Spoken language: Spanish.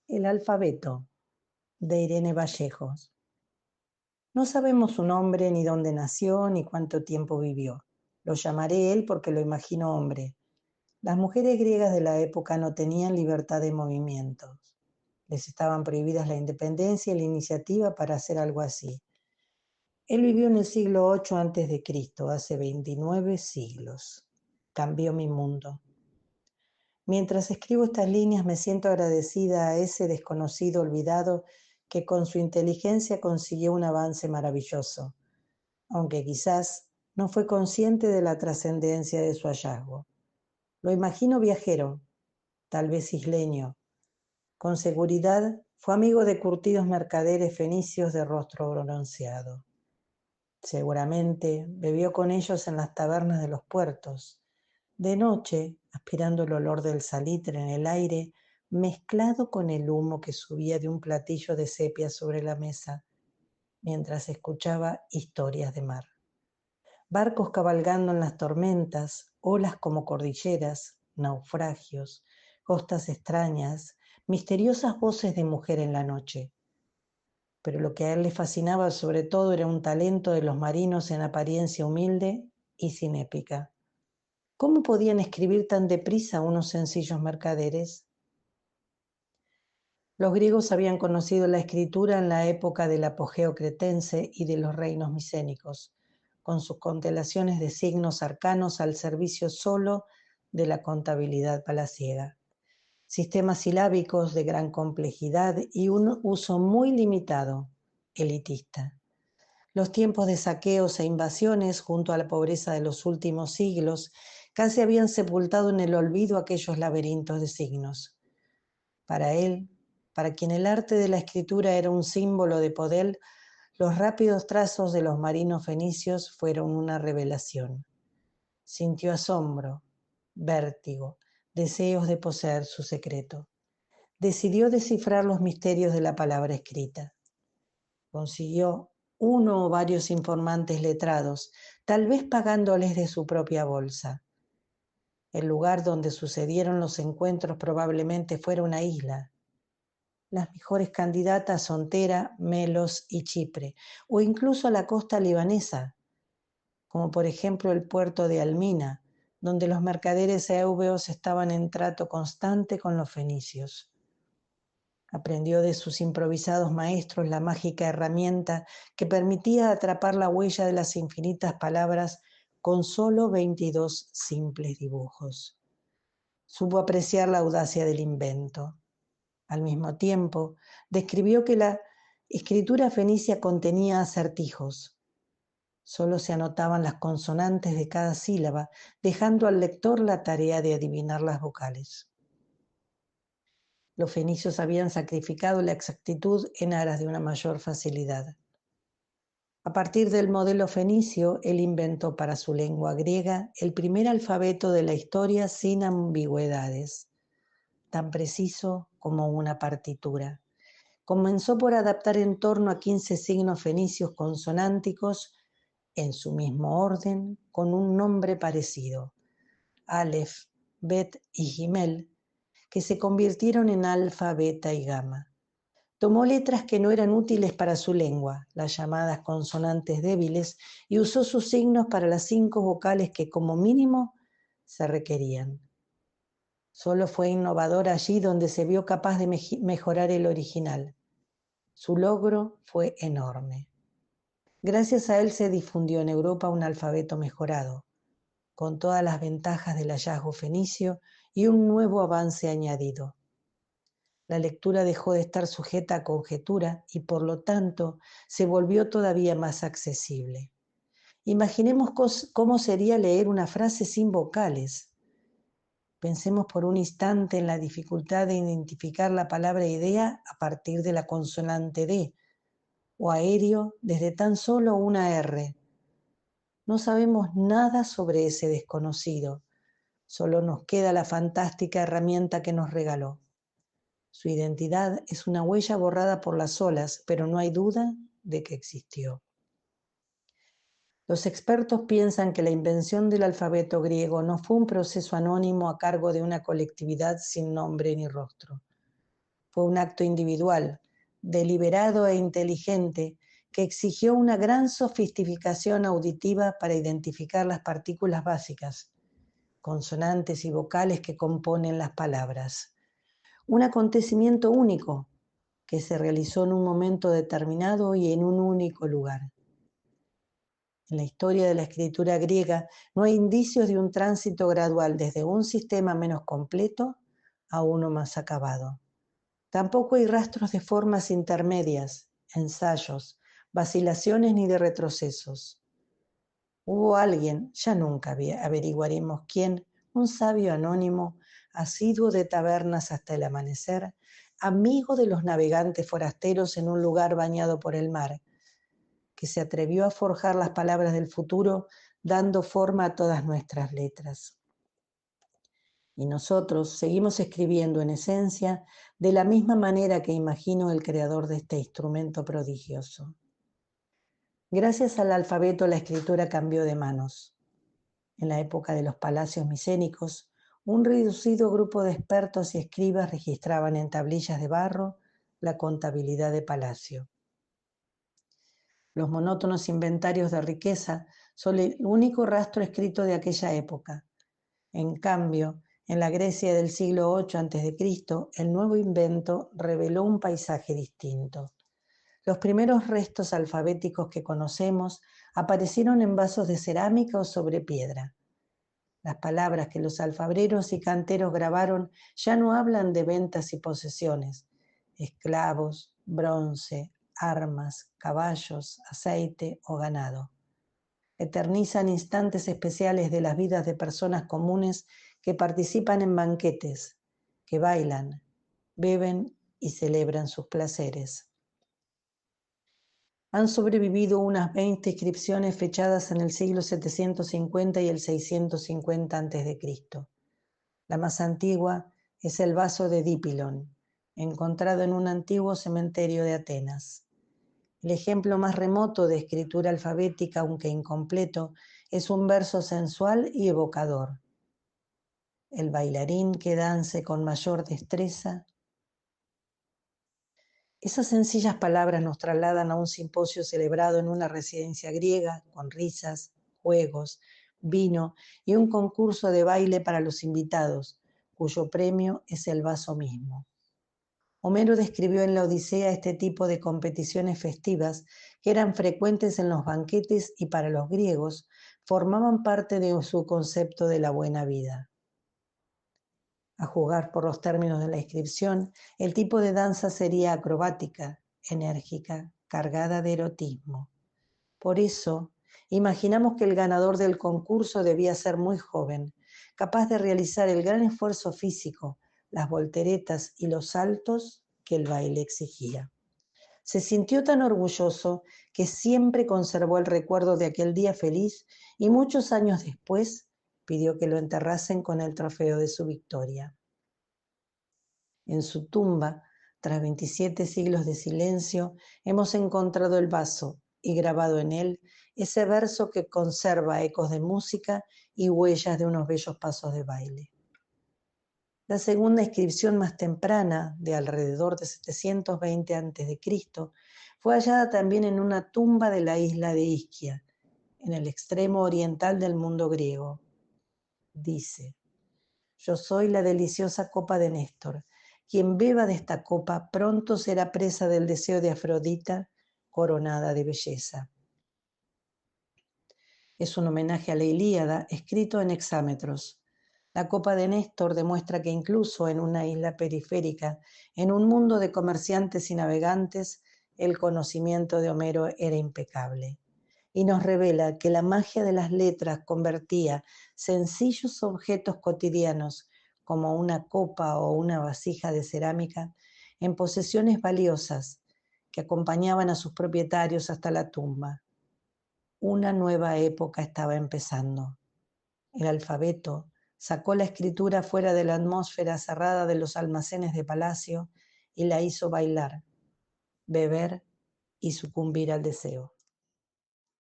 El alfabeto, de Irene Vallejos. No sabemos su nombre, ni dónde nació, ni cuánto tiempo vivió. Lo llamaré él porque lo imagino hombre. Las mujeres griegas de la época no tenían libertad de movimientos. Les estaban prohibidas la independencia y la iniciativa para hacer algo así. Él vivió en el siglo 8 antes de Cristo, hace 29 siglos. Cambió mi mundo. Mientras escribo estas líneas me siento agradecida a ese desconocido olvidado que con su inteligencia consiguió un avance maravilloso, aunque quizás no fue consciente de la trascendencia de su hallazgo. Lo imagino viajero, tal vez isleño. Con seguridad fue amigo de curtidos mercaderes fenicios de rostro bronceado. Seguramente bebió con ellos en las tabernas de los puertos, de noche, aspirando el olor del salitre en el aire, mezclado con el humo que subía de un platillo de sepia sobre la mesa, mientras escuchaba historias de mar. Barcos cabalgando en las tormentas, olas como cordilleras, naufragios, costas extrañas, misteriosas voces de mujer en la noche. Pero lo que a él le fascinaba sobre todo era un talento de los marinos en apariencia humilde y sin épica. ¿Cómo podían escribir tan deprisa unos sencillos mercaderes? Los griegos habían conocido la escritura en la época del apogeo cretense y de los reinos micénicos, con sus constelaciones de signos arcanos al servicio solo de la contabilidad palaciega. Sistemas silábicos de gran complejidad y un uso muy limitado, elitista. Los tiempos de saqueos e invasiones, junto a la pobreza de los últimos siglos, casi habían sepultado en el olvido aquellos laberintos de signos. Para él, para quien el arte de la escritura era un símbolo de poder, los rápidos trazos de los marinos fenicios fueron una revelación. Sintió asombro, vértigo, deseos de poseer su secreto. Decidió descifrar los misterios de la palabra escrita. Consiguió uno o varios informantes letrados, tal vez pagándoles de su propia bolsa. El lugar donde sucedieron los encuentros probablemente fuera una isla. Las mejores candidatas son Tera, Melos y Chipre, o incluso la costa libanesa, como por ejemplo el puerto de Almina, donde los mercaderes eubeos estaban en trato constante con los fenicios. Aprendió de sus improvisados maestros la mágica herramienta que permitía atrapar la huella de las infinitas palabras con solo 22 simples dibujos. Supo apreciar la audacia del invento. Al mismo tiempo, describió que la escritura fenicia contenía acertijos. Solo se anotaban las consonantes de cada sílaba, dejando al lector la tarea de adivinar las vocales. Los fenicios habían sacrificado la exactitud en aras de una mayor facilidad. A partir del modelo fenicio, él inventó para su lengua griega el primer alfabeto de la historia sin ambigüedades, tan preciso como una partitura. Comenzó por adaptar en torno a 15 signos fenicios consonánticos en su mismo orden, con un nombre parecido, Aleph, Bet y Gimel, que se convirtieron en alfa, beta y gamma. Tomó letras que no eran útiles para su lengua, las llamadas consonantes débiles, y usó sus signos para las 5 vocales que como mínimo se requerían. Solo fue innovador allí donde se vio capaz de mejorar el original. Su logro fue enorme. Gracias a él se difundió en Europa un alfabeto mejorado, con todas las ventajas del hallazgo fenicio y un nuevo avance añadido. La lectura dejó de estar sujeta a conjetura y por lo tanto se volvió todavía más accesible. Imaginemos cómo sería leer una frase sin vocales. Pensemos por un instante en la dificultad de identificar la palabra idea a partir de la consonante D, o aéreo desde tan solo una R. No sabemos nada sobre ese desconocido, solo nos queda la fantástica herramienta que nos regaló. Su identidad es una huella borrada por las olas, pero no hay duda de que existió. Los expertos piensan que la invención del alfabeto griego no fue un proceso anónimo a cargo de una colectividad sin nombre ni rostro. Fue un acto individual, deliberado e inteligente, que exigió una gran sofisticación auditiva para identificar las partículas básicas, consonantes y vocales que componen las palabras. Un acontecimiento único que se realizó en un momento determinado y en un único lugar. En la historia de la escritura griega no hay indicios de un tránsito gradual desde un sistema menos completo a uno más acabado. Tampoco hay rastros de formas intermedias, ensayos, vacilaciones ni de retrocesos. Hubo alguien, ya nunca averiguaremos quién, un sabio anónimo, asiduo de tabernas hasta el amanecer, amigo de los navegantes forasteros en un lugar bañado por el mar, que se atrevió a forjar las palabras del futuro, dando forma a todas nuestras letras. Y nosotros seguimos escribiendo en esencia de la misma manera que imagino el creador de este instrumento prodigioso. Gracias al alfabeto la escritura cambió de manos. En la época de los palacios micénicos, un reducido grupo de expertos y escribas registraban en tablillas de barro la contabilidad de palacio. Los monótonos inventarios de riqueza son el único rastro escrito de aquella época. En cambio, en la Grecia del siglo VIII a.C., el nuevo invento reveló un paisaje distinto. Los primeros restos alfabéticos que conocemos aparecieron en vasos de cerámica o sobre piedra. Las palabras que los alfareros y canteros grabaron ya no hablan de ventas y posesiones, esclavos, bronce, armas, caballos, aceite o ganado. Eternizan instantes especiales de las vidas de personas comunes que participan en banquetes, que bailan, beben y celebran sus placeres. Han sobrevivido unas 20 inscripciones fechadas en el siglo 750 y el 650 a.C. La más antigua es el vaso de Dipilon, encontrado en un antiguo cementerio de Atenas. El ejemplo más remoto de escritura alfabética, aunque incompleto, es un verso sensual y evocador. El bailarín que dance con mayor destreza. Esas sencillas palabras nos trasladan a un simposio celebrado en una residencia griega, con risas, juegos, vino y un concurso de baile para los invitados, cuyo premio es el vaso mismo. Homero describió en la Odisea este tipo de competiciones festivas que eran frecuentes en los banquetes y para los griegos formaban parte de su concepto de la buena vida. A juzgar por los términos de la inscripción, el tipo de danza sería acrobática, enérgica, cargada de erotismo. Por eso, imaginamos que el ganador del concurso debía ser muy joven, capaz de realizar el gran esfuerzo físico, las volteretas y los saltos que el baile exigía. Se sintió tan orgulloso que siempre conservó el recuerdo de aquel día feliz y muchos años después pidió que lo enterrasen con el trofeo de su victoria. En su tumba, tras 27 siglos de silencio, hemos encontrado el vaso y grabado en él ese verso que conserva ecos de música y huellas de unos bellos pasos de baile. La segunda inscripción más temprana, de alrededor de 720 a.C., fue hallada también en una tumba de la isla de Isquia, en el extremo oriental del mundo griego. Dice: yo soy la deliciosa copa de Néstor. Quien beba de esta copa pronto será presa del deseo de Afrodita, coronada de belleza. Es un homenaje a la Ilíada, escrito en hexámetros. La copa de Néstor demuestra que incluso en una isla periférica, en un mundo de comerciantes y navegantes, el conocimiento de Homero era impecable. Y nos revela que la magia de las letras convertía sencillos objetos cotidianos, como una copa o una vasija de cerámica, en posesiones valiosas que acompañaban a sus propietarios hasta la tumba. Una nueva época estaba empezando. El alfabeto sacó la escritura fuera de la atmósfera cerrada de los almacenes de palacio y la hizo bailar, beber y sucumbir al deseo.